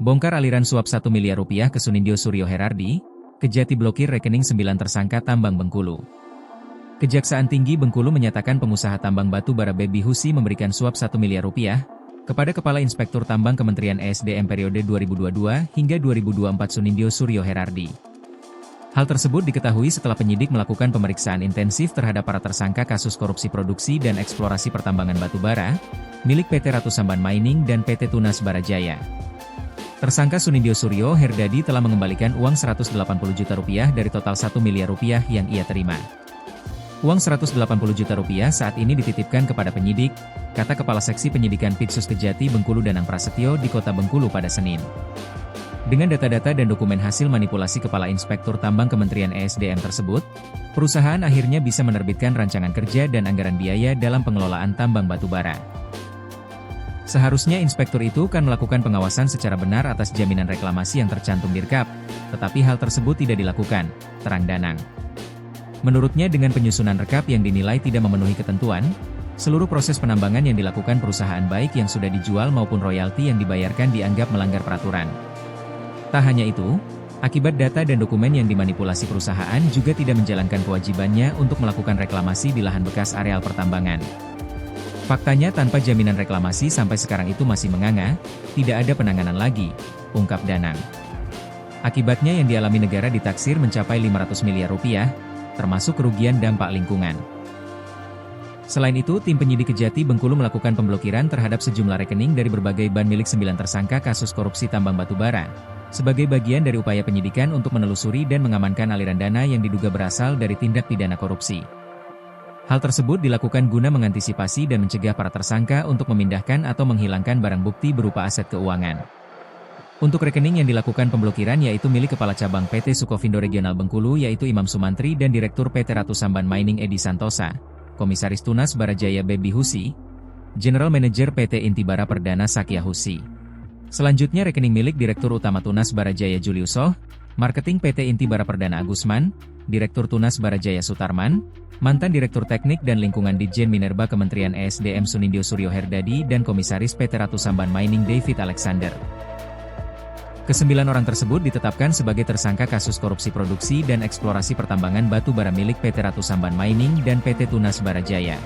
Bongkar aliran suap 1 miliar rupiah ke Sunindyo Suryo Herardi, Kejati blokir rekening 9 tersangka tambang Bengkulu. Kejaksaan Tinggi Bengkulu menyatakan pengusaha tambang batu bara Baby Husi memberikan suap 1 miliar rupiah kepada Kepala Inspektur Tambang Kementerian ESDM periode 2022 hingga 2024 Sunindyo Suryo Herardi. Hal tersebut diketahui setelah penyidik melakukan pemeriksaan intensif terhadap para tersangka kasus korupsi produksi dan eksplorasi pertambangan batu bara, milik PT Ratu Samban Mining dan PT Tunas Barajaya. Tersangka Sunindyo Suryo Herardi telah mengembalikan uang 180 juta rupiah dari total 1 miliar rupiah yang ia terima. Uang 180 juta rupiah saat ini dititipkan kepada penyidik, kata Kepala Seksi Penyidikan Pitsus Kejati Bengkulu Danang Prasetyo di Kota Bengkulu pada Senin. Dengan data-data dan dokumen hasil manipulasi Kepala Inspektur Tambang Kementerian ESDM tersebut, perusahaan akhirnya bisa menerbitkan rancangan kerja dan anggaran biaya dalam pengelolaan tambang batu bara. Seharusnya inspektur itu kan melakukan pengawasan secara benar atas jaminan reklamasi yang tercantum di RKAP, tetapi hal tersebut tidak dilakukan, terang Danang. Menurutnya dengan penyusunan RKAP yang dinilai tidak memenuhi ketentuan, seluruh proses penambangan yang dilakukan perusahaan baik yang sudah dijual maupun royalti yang dibayarkan dianggap melanggar peraturan. Tak hanya itu, akibat data dan dokumen yang dimanipulasi perusahaan juga tidak menjalankan kewajibannya untuk melakukan reklamasi di lahan bekas areal pertambangan. Faktanya tanpa jaminan reklamasi sampai sekarang itu masih menganga, tidak ada penanganan lagi, ungkap Danang. Akibatnya yang dialami negara ditaksir mencapai 500 miliar rupiah, termasuk kerugian dampak lingkungan. Selain itu, tim penyidik Kejati Bengkulu melakukan pemblokiran terhadap sejumlah rekening dari berbagai bank milik 9 tersangka kasus korupsi tambang batu bara, sebagai bagian dari upaya penyidikan untuk menelusuri dan mengamankan aliran dana yang diduga berasal dari tindak pidana korupsi. Hal tersebut dilakukan guna mengantisipasi dan mencegah para tersangka untuk memindahkan atau menghilangkan barang bukti berupa aset keuangan. Untuk rekening yang dilakukan pemblokiran yaitu milik Kepala Cabang PT Sukovindo Regional Bengkulu yaitu Imam Sumantri dan Direktur PT Ratu Samban Mining Edi Santosa, Komisaris Tunas Barajaya Baby Husi, General Manager PT Intibara Perdana Sakya Husi. Selanjutnya rekening milik Direktur Utama Tunas Barajaya Juliusoh, Marketing PT Intibara Perdana Agusman, Direktur Tunas Barajaya Sutarman, mantan Direktur Teknik dan Lingkungan Ditjen Minerba Kementerian ESDM Sunindyo Suryo Herardi dan Komisaris PT Ratu Samban Mining David Alexander. Kesembilan orang tersebut ditetapkan sebagai tersangka kasus korupsi produksi dan eksplorasi pertambangan batu bara milik PT Ratu Samban Mining dan PT Tunas Barajaya.